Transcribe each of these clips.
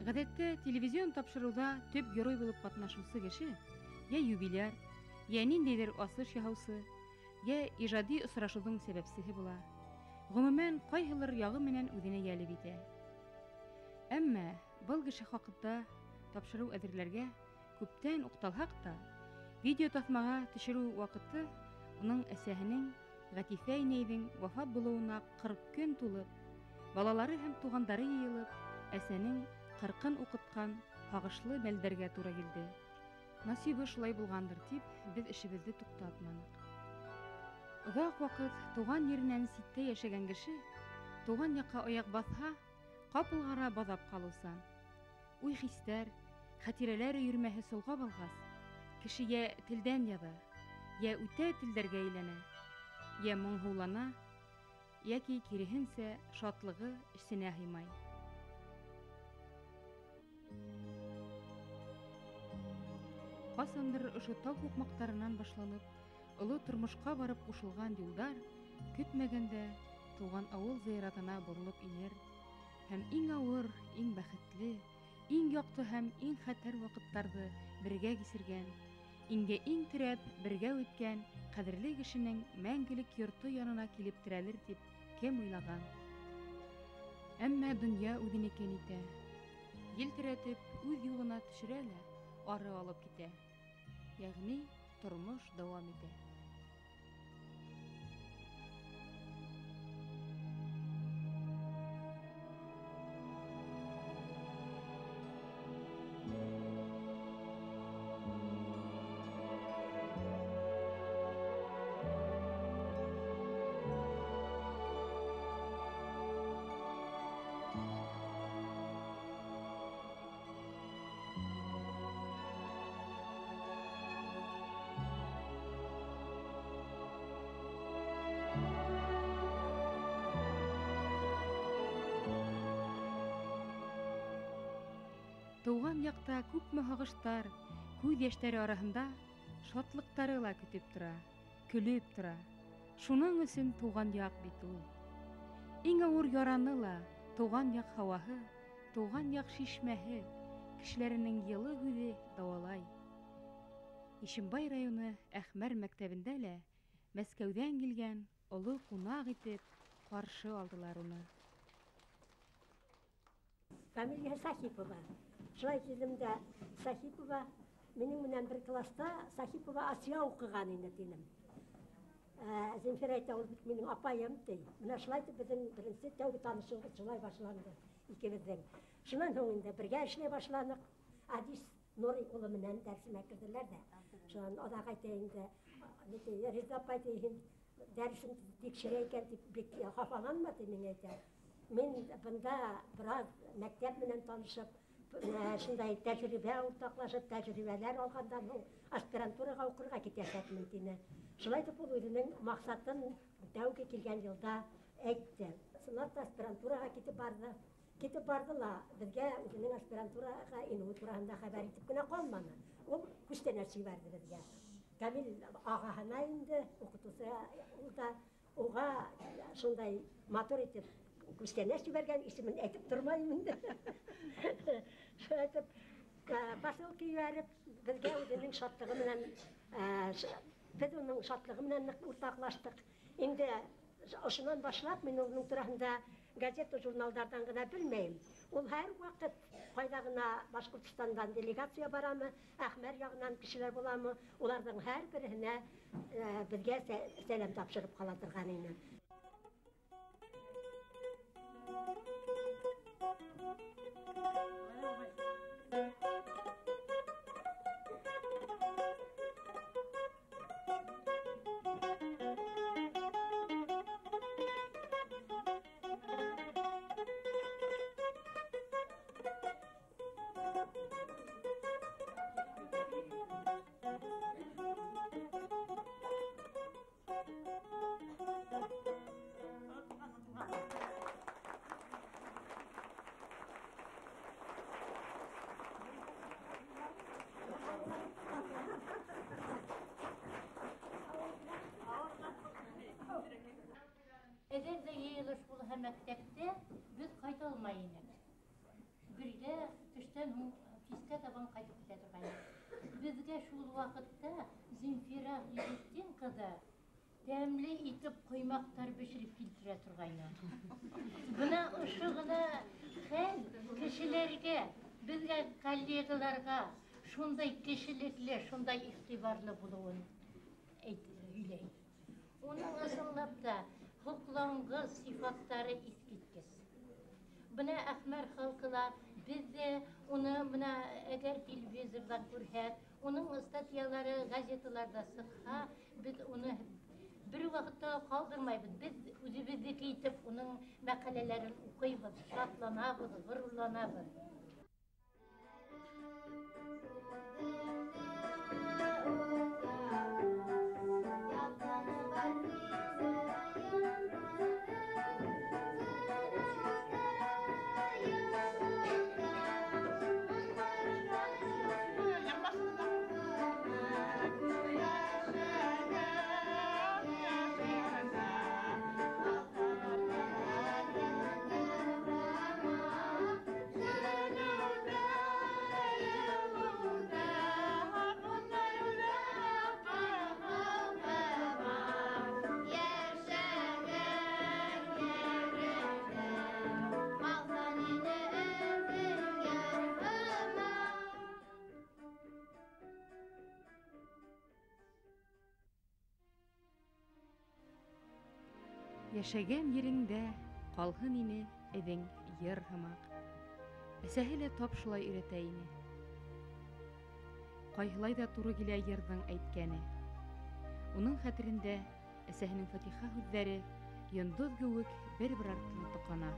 Гадәттә, телевизион тапшыруда төп герой булып катнашучы кеше я юбиляр, я ниндидер асыш яһаучы, я ижади очрашуның сәбәпчесе була. Гомумән, кайһылыр ягы менән үзенә ялеп итә. Әмма был кеше хакында тапшыру әзерләргә күптән укталһак та, видео тасмага төшерү вакыты уның әсәһенең Гатифә инәйнең вафат булуына 40 көн тулып, балалары һәм тугандары йыелып, әсәнең 40-ын укыткан хагышлы мәлдәргә туры килде. Насибы шулай булгандыр дип, без эшебезне туктатмадык. Озак вакыт туган ереннән ситтә яшәгән кеше туган якка аяк басса, капылгара базап калусан. Уй хистәр, хатирәләр йөрмәһе сулга балгас, кеше я телдән яза, я үтә телдәргә әйләнә, я моңһулана, яки киреһенсә шатлыгы эченә һыймай. Касандыр ошо тау укмактарынан башланып, олы тормышка барып кушылган юлдар көтмәгәндә туган авыл зыяратына борылып инер һәм иң авыр, иң бәхетле, иң якты һәм иң хәтәр вакыттарны бергә кисергән, иңгә иң терәп бергә үткән кадерле кешенең мәңгелек йорты янына килеп терәлер дип кем уйлаган. Әмма дөнья үзенекен итә. Елтерәтеп үз юлына төшерә лә ары алып китә. Ягъни тормыш дәвам итә. Туган якта күпме һагыштар, күз яшьтәре арасында шатлыктары ла көтеп тора, көлеп тора. Шуның өчен туган як бит ул. Иң авыр яраны ла туган як һаваһы, туган як шишмәһе, кешеләренең йылы күзе давалай. Ишембай районы Әхмәр мәктәбендә лә Мәскәүдән килгән олы кунак итеп каршы алдылар уны. Фамилия Сахипова. Шулай дидем дә Сахипова, минең менән бер класста Сахипова Асия укыган иде дидем. Зинфира әйтә, ул бит минең апаем ди. Менә шулай дип безнең беренче тәүге танышуыбыз шулай башланды икебезнең. Шуннан соң инде бергә эшләй башладык. Адис Нурый улы менән дәресемә керделәр дә. Шуннан адак әйтә инде, Реза апай ди, дәресен тикшерә икән дип бик хафаланмады миңа әйтә. Мин бында бераз мәктәп менән танышып, шундай тәҗрибә уртаклашып, тәҗрибәләр алгандан соң аспирантурага укырга китәсәкмен дине. Шулай дип ул үзенең максатын тәүге килгән елда әйтте. Сынап аспирантурага китеп барды. Китеп бардыла, безгә үзенең аспирантурага инүе турында хәбәр итеп кенә калманы. Ул күчтәнәч җибәрде безгә. Камил агаһына инде, укытучы ул да уга шундай матур итеп күчтәнәч җибәргән исемен әйтеп тормаймын инде. Шулай итеп посылка җибәреп, безгә үзенең шатлыгы менән без уның шатлыгы менән уртаклаштык. Инде ошоннан башлап мин уның турында газета, журналдардан гына белмәйм. Ул һәр вакыт кайда гына Башкортстандан делегация барамы, Әхмәр ягыннан кешеләр буламы, уларның һәр беренә безгә сәлам тапшырып кала торган иде. Әгәр дә йыелыш булһа мәктәптә, без кайта алмай инек. Бергә Түштен һуң кискә табан кайтып китә торгайны. Безгә шул вакытта Земфира Гыйзетдин кызы тәмле итеп коймактар бешереп килтерә торгайны. Бuna ошо гына хәл кешеләргә, безгә коллегаларга шундай кешелекле, шундай игътибарлы булуын әйтеләй. Оның ысынлап да хуклангыс сифаттары искиткес. Бuna әхмәр халкыла бездә уны бuna әгәр телевизорда күрһәк, оның статьялары газеталарда сыха, без уны bir vaqtda qaldırmayız. Biz özümüzdeki itip onun makalelerini okuyup şartlanabız, gururlanabız. Яшәгән yerеңдә калһын ине эҙең йыр һымаҡ. Әсәһе лә тап шулай өйрәтә ине. Ҡайһылай да туры килә йырҙың әйткәне. Уның хәтерендә әсәһенең Фатиха һүҙҙәре йондоҙ кеүек бер-бер артлы тоҡана.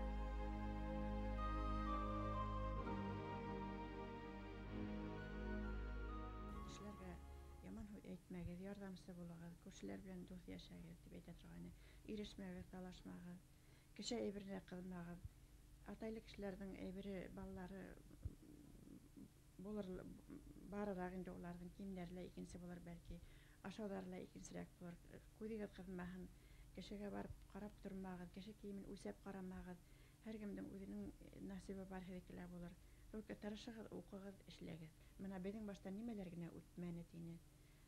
Кешеләргә яман һүҙ әйтмәгеҙ, ярҙамсы булығыҙ, күршеләр белән дуҫ йәшәгеҙ дип әйтә торғайны. Ирешмәгеҙ, талашмағыҙ, кеше әйберенә ҡыҙмағыҙ. Атайлы кешеләрҙең әйбере, балалары булыр, барыраҡ инде уларҙың, киемдәре лә икенсе булыр бәлки, ашауҙары ла икенсерәк булыр. Күҙегеҙ ҡыҙмаһын, кешегә барып ҡарап тормағыҙ, кеше кейемен үлсәп ҡарамағыҙ. Һәр кемдең үҙенең насибы бар, һеҙҙеке лә булыр. Только тырышығыҙ, уҡығыҙ, эшләгеҙ. Бына беҙҙең башта нимәләр генә үтмәне тине.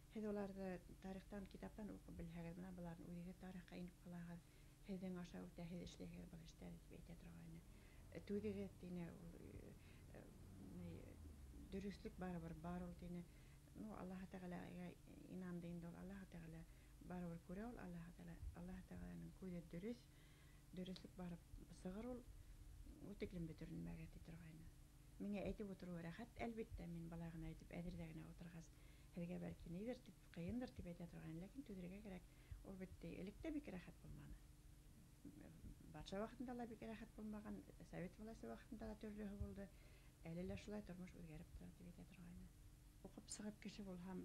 Һеҙ уларҙы тарихтан, китаптан уҡып белһәгеҙ, бына быларын үҙегеҙ тарихҡа инеп ҡалағыҙ. Һеҙҙең аша үтә, һеҙ эшләйһегеҙ был эштәрҙе тип әйтә торғайны. Түҙегеҙ тине, дөрөҫлөк барыбер бар ул тине. Ну, Аллаһ Тәғәләгә инанды инде ул. Аллаһ Тәғәлә барыбер күрә ул. Аллаһ Тәғәләнең күҙе дөрөҫ, дөрөҫлөк барып сығыр ул. Ул тиклем бөтөрөнмәгеҙ ти торғайны. Миңә әйтеп утырыуы рәхәт, әлбиттә, мин былай ғына әйтеп, әҙерҙә генә ултырғас, һеҙгә бәлки ниҙер тип, ҡыйындыр тип әйтә торғайны, ләкин түҙергә кәрәк. Ул бит электә бик рәхәт булманы. Батша ваҡытында ла бик рәхәт булмаған, Совет власты ваҡытында ла төрлөһө булды. Әле лә шулай тормош үҙгәреп тора тип әйтә торғайны. Уҡып сығып кеше булһам,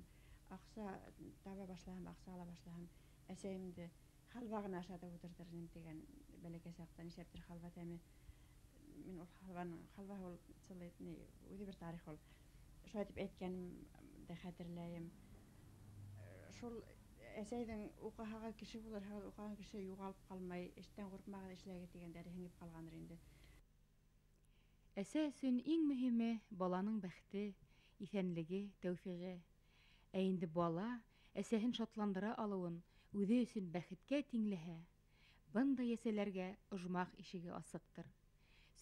аҡса таба башлаһам, аҡса ала башлаһам, әсәйемде халва ғына ашатып ултыртыр инем тигән бәләкәй саҡта нисәптер халва тәме. Мин ул халваһы ул үҙе бер тарих ул. Шулай тип әйткәнемде хәтерләйем. Шул әсәйҙең уҡыһағыҙ кеше булырһығыҙ, уҡыған кеше юғалып ҡалмай, эштән ҡурҡмағыҙ, эшләгеҙ тигәндәре һеңеп ҡалғаныр инде. Әсә өсөн иң мөһиме баланың бәхте, иҫәнлеге, тәүфиғе. Ә инде бала әсәһен шатландыра алыуын үҙе өсөн бәхеткә тиңләһә, бындай әсәләргә ожмах ишеге асыҡтыр.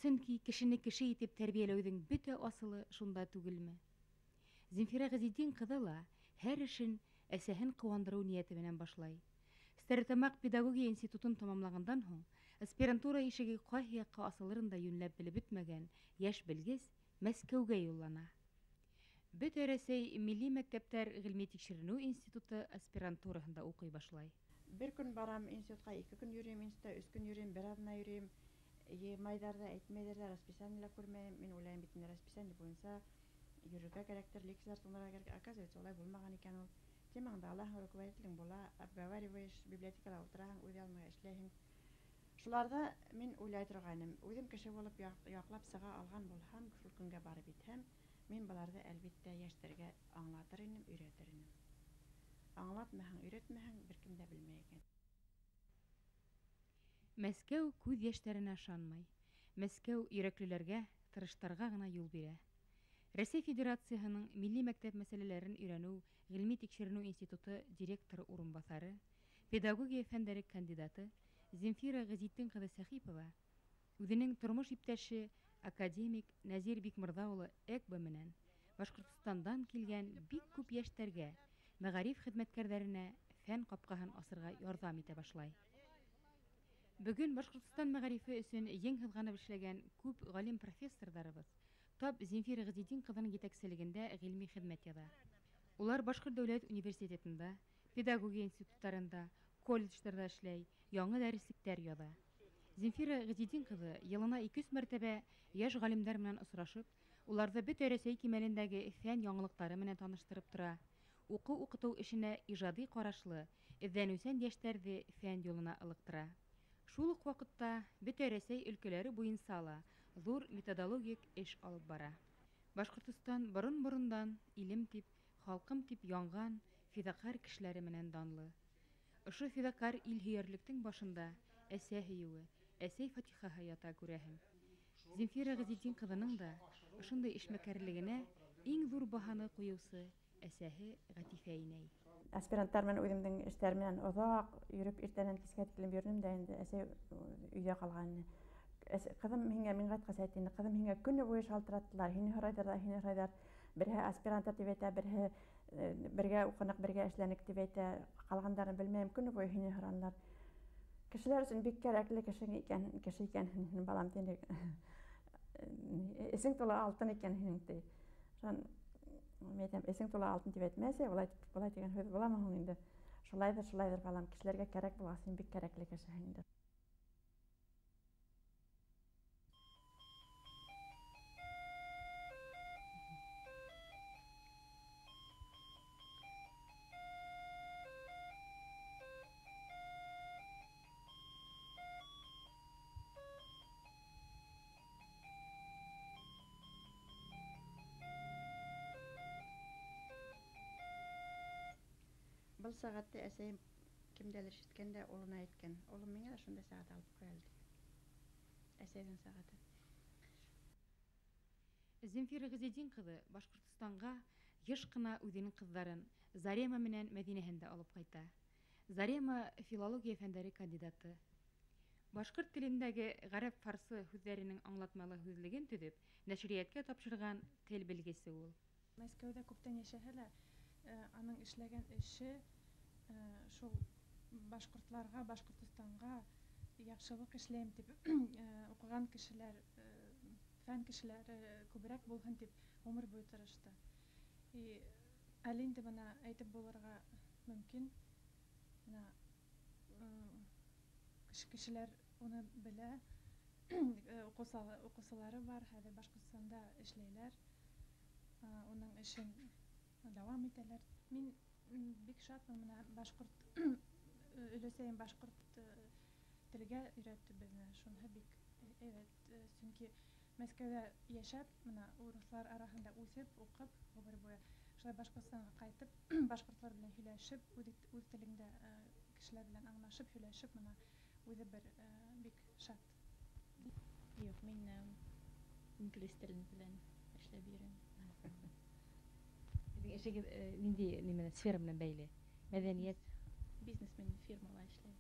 Сөнки кешене кеше итеп тәрбиәләүҙең бөтә асылы шунда түгелме? Земфира Ғизетдин ҡыҙы ла һәр эшен әсәһен ҡыуандырыу ниәте менән башлай. Стәрлетамаҡ педагогия институтын тамамлағандан һуң, аспирантура ишеге ҡайһы яҡҡа асылырын да йүнләп белеп бөтмәгән йәш белгес Мәскәүгә юллана. Бөтә Рәсәй Милли мәктәптәр ғилми тикшеренеү институты аспирантураһында уҡый башлай. Бер көн барам институтҡа, 2 көн йөрөйөм институтта, 3 көн йөрөйөм, бер аҙна йөрөйөм. Йыймайҙар ҙа, әйтмәйҙәр ҙә, расписание ла күрмәйем. Мин уйлайым бит, расписание буйынса йөрөргә кәрәктер, лекциялар тыңларға кәрәк. Оказывается, улай булмаған икән ул. Темаңда алаһың, руководителең була, обговариваешь, библиотекала ултыраһың, үҙ ялыңа эшләйһең. Шуларҙа мин уйлай торғайным, үҙем кеше булып яҡлап сыға алған булһам, шул көнгә барып итһәм, мин быларҙы әлбиттә йәштәргә аңлатыр инем, өйрәтер инем. Аңлатмаһаң, өйрәтмәһәң, бер кем дә белмәй икән. Мәскәү күҙ йәштәренә ышанмай. Мәскәү йөрәклеләргә, тырыштарға ғына юл бирә. Рәсәй Федерацияһының Милли мәктәп мәсьәләләрен өйрәнү, гыйльми тикшеренү институты директоры урынбасары, педагогия фәннәре кандидаты Земфира Гызетдин кызы Сәхипова үзенең тормыш иптәше академик Нәзир Бикмырҙа улы Экба менән Башҡортостандан килгән бик күп йәштәргә, мәғариф хеҙмәткәрҙәренә фән ҡапҡаһын асырға ярҙам итә башлай. Бөгөн Башҡортостан мәғарифы өсөн ең һыҙғанып эшләгән күп ғалим профессорҙарыбыҙ тап Земфира Гызетдин ҡыҙының етәкселегендә ғилми хеҙмәт яҙа. Улар Башҡорт дәүләт университетында, педагогия институттарында, колледждарҙа эшләй, яңы дәреслектәр яҙа. Земфира Гызетдин ҡыҙы йылына 2-3 мәртәбә йәш ғалимдар менән осрашып, уларҙы бөтә Рәсәй кимәлендәге фән яңылыҡтары менән таныштырып тора. Уҡыу-уҡытыу эшенә ижади ҡарашлы, эҙләнеүсән йәштәрҙе фән юлына ылыҡтыра. Шул уҡ ваҡытта бөтә Рәсәй өлкәләре буйынса ла ҙур методологик эш алып бара. Башҡортостан борон-борондан илем тип, халҡым тип янған фиҙаҡәр кешеләре менән данлы. Ошо фиҙаҡәр илһөйәрлектең башында әсә һөйөүе, әсәй фатихаһы ята күрәһең. Земфира Гызетдин ҡыҙының да ошондай эшмәкәрлегенә иң ҙур баһаны ҡуйыусы әсәһе Ғәтифә инәй. Аспиранттар менән үҙемдең эштәр менән оҙаҡ йөрөп, иртәнән кискә тиклем йөрөнөм дә инде әсәй өйҙә ҡалған. Ҡыҙым һиңә, мин ҡайтҡас әйт инде, ҡыҙым һиңә көнө буйы шалтыраттылар, һине һорайҙар. Берһе аспиранта тип әйтә, берһе бергә уҡыныҡ, бергә эшләнек тип әйтә. Ҡалғандарын белмәйем, көнө буйы һине һоранылар. Кешеләр өсөн бик кәрәкле кеше икәнһең, балам, тине. Эсең тулы алтын икәнһең, ти. Әйтәм, эсең тулы алтын тип әйтмә, әсәй, улай тигән һүҙ буламы һуң инде? Шулайҙыр, балам, кешеләргә кәрәк булғас, һин бик кәрәкле кешеһең инде. Был сәғәтте әсәйем кемдәлер ишеткәндә улына әйткән. Улым миңә лә шундай сәғәт алып ҡуй әле. Әсәйҙең сәғәте. Земфира Гызетдин ҡыҙы Башҡортостанға йыш ҡына үҙенең ҡыҙҙарын Зарема менән Мәҙинәһен дә алып ҡайта. Зарема филология фәндәре кандидаты. Башҡорт телендәге ғәрәп-фарсы һүҙҙәренең аңлатмалы һүҙлеген төҙөп, нәшриәткә тапшырған тел белгесе ул. Мәскәүҙә күптән йәшәһә лә, аның эшләгән эше шул башҡортларға, Башҡортостанға яҡшылыҡ эшләйем тип уҡыған кешеләр, фән кешеләре күберәк булһын тип ғүмер буйы тырышты. Әле инде бына әйтеп булырға мөмкин. Кешеләр уны белә, уҡыусылары бар, хәҙер Башҡортостанда эшләйҙәр. Уның эшен дауам итәләр. Мин бик шатмын, башҡорт өләсәйем башҡорт телгә өйрәтте беҙне. Шуныһы бик әйбәт. Сөнки Мәскәүҙә йәшәп, урыҫлар араһында үҫеп, уҡып, ғүмер буйы шулай Башҡортостанға ҡайтып, башҡортлар белән һөйләшеп, үҙ телеңдә кешеләр белән аңлашып, һөйләшеп, үҙе бер бик шат. Юҡ, мин инглиз телен белән эшләп йөрөйөм. Эшегеҙ ниндәй сфера менән бәйле? Мәҙәниәт? Бизнесмен фирмала эшләйем.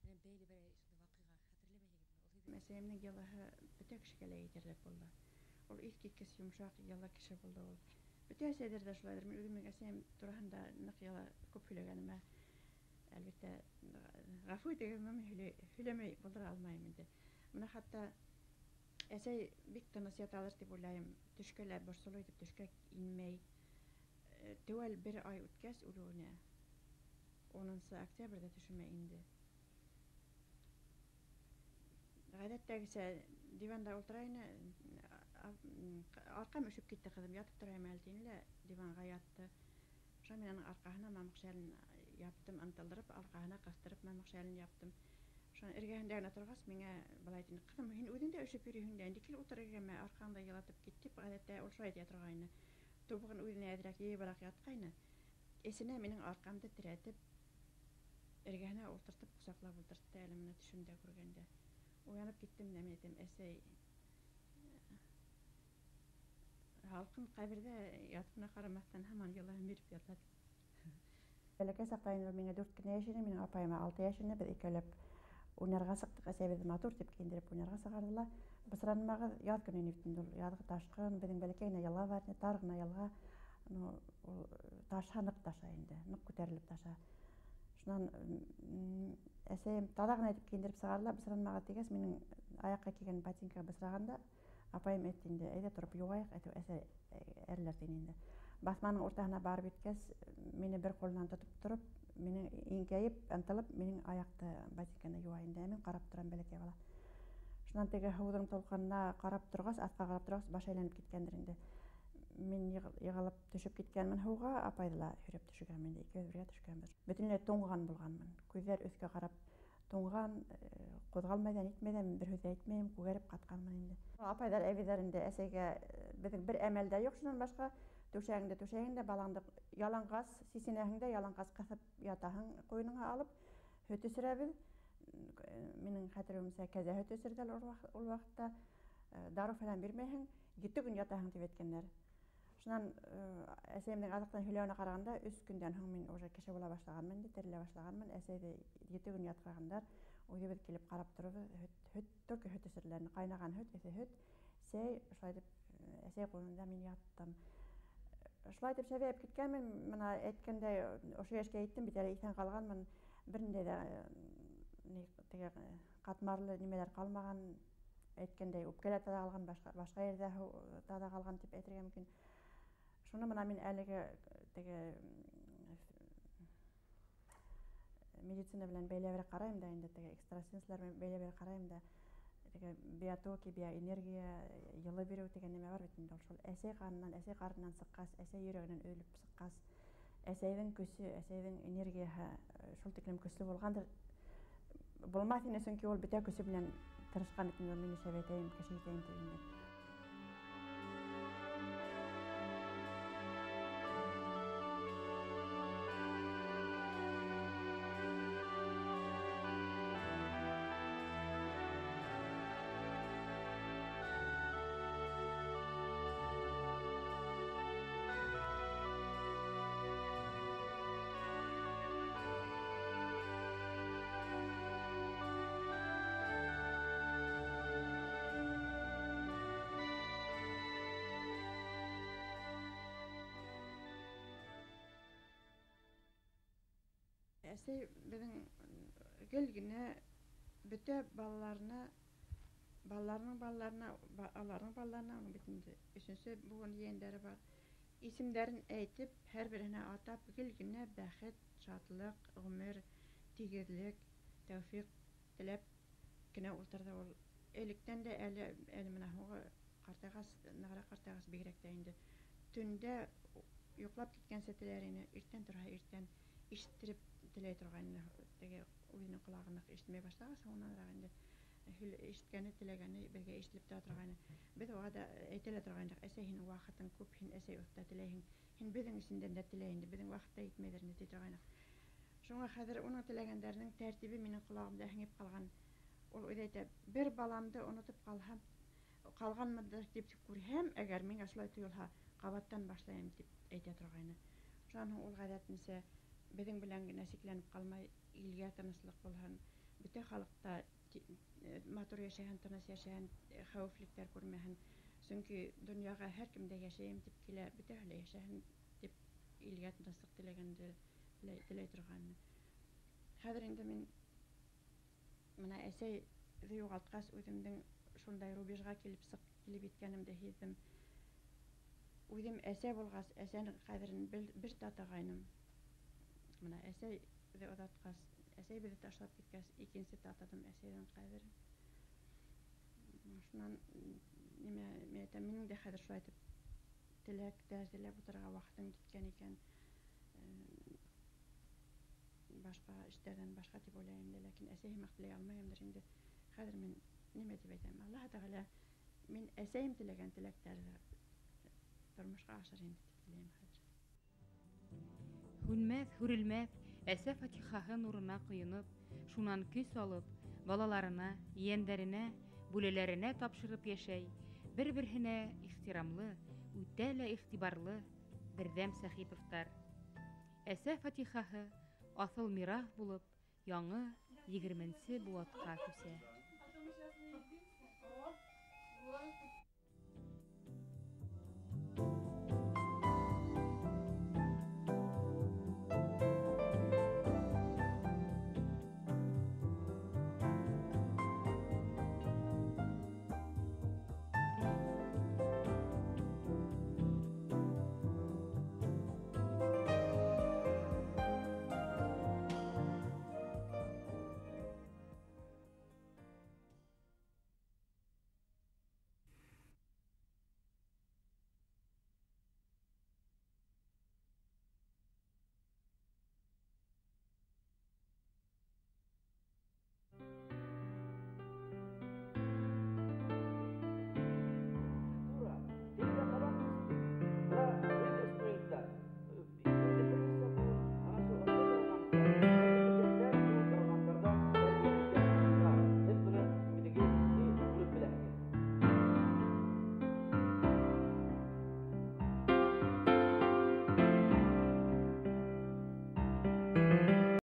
Бәйле бер ваҡиға хәтерләмәйһегеҙме? Әсәйемнең йылыһы бөтә кешегә лә етерлек булды. Ул иҫ киткес йомшаҡ, йылы кеше булды ул. Бөтә әсәйҙәр ҙә шулайҙыр. Мин үҙемнең әсәйем тураһында ныҡ йылы күп һөйләгәнемә, әлбиттә, ғәфү итегеҙ, һөйләмәй булдыра алмайым инде. Бына хатта әсәй бик тыныс яталыр тип уйлайым. Төшкә лә борсолой итеп төшкә инмәй. Теүәл бер ай үткәс үлеүенә 10 октябрҙә төшөмә инде. Ғәҙәттәгесә диванда ултыра ине, арҡам өшөп китте, ҡыҙым, ятып торайым әле тине лә диванға ятты. Шуға мин аның арҡаһына мамыҡ шәлен яптым, ынтылдырып, арҡаһына ҡыҫтырып мамыҡ шәлен яптым. Шуға эргәһендә генә торғас, миңә былай тине: «Ҡыҙым, һин үҙең дә өшөп йөрөйһөң дә, инде кил ултыр эргәмә, арҡаңды йылытып кит», тип, ғәҙәттә ул шулай тиә торғайны. Тубығын үҙенә әҙерәк йыйыбыраҡ ятҡайны. Эсенә минең арҡамды терәтеп, эргәһенә ултыртып, ҡосаҡлап ултыртты әле менә төшөмдә күргәндә. Уянып киттем дә, мин әйтәм: «Әсәй, халкын кайбирде ятына карамастан хаман ялан берип ятат. Бәләкәй саҡтайын миңә 4 кенә йәшене, минең апайыма 6 йәшене, беҙ икәүләп уйнарға сыҡтык, әсәйбеҙ матур тип киндереп уйнарға сығарҙыла. Бысранмағыҙ яҙ көнө бит инде ул, яҙғы ташҡын, беҙҙең бәләкәй генә йылға бар, тар ғына йылға, ул таша, ныҡ таша инде, ныҡ күтәрелеп таша. Шунан әсәйем таҙа ғына итеп киндереп сығарҙыла, бысранмағыҙ тигәс, минең аяҡҡа кигән ботинка бысрағанда, апайым әйтте инде, әйҙә тороп йыуайыҡ, әсәй әрләр тине инде. Баҫманың уртаһына барып еткәс, мине бер ҡулынан тотоп тороп, минең иңкәйеп, ынтылып, минең аяҡты ботинканы юа инде. Мин ҡарап торам, бәләкәй бала. Шунан теге һыуҙың толҡынына ҡарап торғас, аҫҡа ҡарап торғас, башы әйләнеп киткәндер инде. Мин йығылып төшөп киткәнмен һыуға, апайҙы ла һөйрәп төшөргәнмен инде, икәүбеҙ бергә төшкәнбеҙ. Бөтөнләй туңған булғанмын. Күҙҙәр өҫкә ҡарап туңған, ҡуҙғалмайҙан, итмәйҙән, мин бер һүҙ әйтмәйем, күгәреп ҡатҡанмын инде. Апайҙар, әбейҙәр инде әсәйгә беҙҙең бер әмәл дә юҡ, шунан башҡа түшәгеңдә балаңды яланғас, сисенәһеңдә яланғас ҡыҫып ятаһың ҡуйыныңа алып, һөт эсерәбеҙ. Минең хәтеремсә, кәзә һөт эсерҙәр ул ваҡытта, дарыу фәлән бирмәйһең, 7 көн ятаһың тип әйткәндәр. Шунан әсәйемдең аҙаҡтан һөйләүенә ҡарағанда, 3 көндән һуң мин уже кеше була башлағанмын, терелә башлағанмын. Әсәйҙе 7 көн ятҡырғандар, үҙебеҙ килеп ҡарап торабыҙ, только һөт эсерҙәр, ҡайнаған һөт, эҫе һөт, сәй, шулай итеп, әсәй ҡулында мин яттым. Шулай итеп шәбәйеп киткәнмен, мына әйткәндәй, ошо йәшкә еттем бит, әле иҫән ҡалғанмын, бер ниндәй ҙә ҡатмарлы нимәләр ҡалмаған, әйткәндәй, үпкәлә таҙа ҡалған, башҡа ерҙә таҙа ҡалған тип әйтергә мөмкин. Шуны мына мин әлеге медицина белән бәйләберәк ҡарайым да, инде экстрасенслар бәйләберәк ҡарайым да, биотоки, биоэнергия, йылы биреү тигән нәмә бар бит инде. Шул әсәй ҡанынан, әсәй ҡарынынан сыҡҡас, әсәй йөрәгенән өйлөп сыҡҡас, әсәйҙең көсө, әсәйҙең энергияһы шул тиклем көслө булғандыр. Булмаҫ ине, сөнки ул бөтә көсө менән тырышҡан бит инде, мине шәбәйтәйем, кеше итәйем тип инде. Әсәй беҙҙең гел генә бөтә балаларына, аларның балаларына, уның бит инде 3-нче буын ейәндәре бар, исемдәрен әйтеп, һәр береһенә атап, гел генә бәхет, шатлык, ғүмер, тигеҙлек, тәүфиҡ теләп кенә ултырҙы ул. Электән дә әле менә һуңғы ҡартайғас, нығыраҡ ҡартайғас бигерәк тә инде. Төндә йоҡлап киткәнсе теләр ине, иртән торһа иртән ишеттереп теләй торғайны, теге үҙенең ҡолағына ишетмәй башлағас, һуңынан инде ишеткәне, теләгәне беҙгә ишетелеп тора торғайны. Беҙ уға да әйтелә торғайныҡ, әсәй, һинең ваҡытың күп, һин әсәй оҫта теләйһең, һин беҙҙең өсөн дә теләй инде, беҙҙең ваҡытта етмәйҙер инде, ти торғайныҡ. Шуңа хәҙер уның теләгәндәренең тәртибе минең ҡолағымда һеңеп ҡалған. Ул үҙе әйтә, бер баламды онотоп ҡалғанмындыр тип күрһәм, әгәр миңә шулай тойолһа, ҡабаттан башлайым тип әйтә торғайны. Шунан һуң ул ғәҙәтенсә беҙҙең белән генә сикләнеп ҡалмай, илгә тыныслыҡ булһын, бөтә халыҡта матур йәшәһен, тыныс йәшәһен, хәүефлектәр күрмәһен. Сөнки донъяға һәр кемдә йәшәйем тип килә, бөтәһе лә йәшәһен тип илгә тыныслыҡ теләгәнде теләй торғайны. Хәҙер инде мин мына әсәйҙе юғалтҡас, үҙемдең шундай рубежға килеп еткәнемде һиҙҙем. Үҙем әсә булғас, әсәнең ҡәҙерен бер татығайным. Мына әсәйҙе оҙатҡас, әсәй беҙҙе ташлап киткәс, икенсе татыдым әсәйҙең ҡәҙерен. Шунан минең дә хәҙер шулай итеп теләктәр теләп ултырырға ваҡытым киткән икән. Башҡа эштәрҙән башҡа тип уйлайым да, ләкин әсәй һымаҡ теләй алмайымдыр инде. Хәҙер мин нимә тип әйтәм? Аллаһ Тәғәлә мин әсәйем теләгән теләктәрҙе тормошҡа ашыр инде тип теләйем хәҙер. Һүнмәҫ, һүрелмәҫ, әсә фатихаһы нурына ҡойоноп, шунан көс алып, балаларына, ейәндәренә, бүләләренә тапшырып йәшәй, бер-береһенә ихтирамлы, үтә лә игътибарлы Бердәм Сәхиповтар. Әсә Фатихаһы аҫыл мираҫ булып яңы 20-нсе быуатҡа күсә.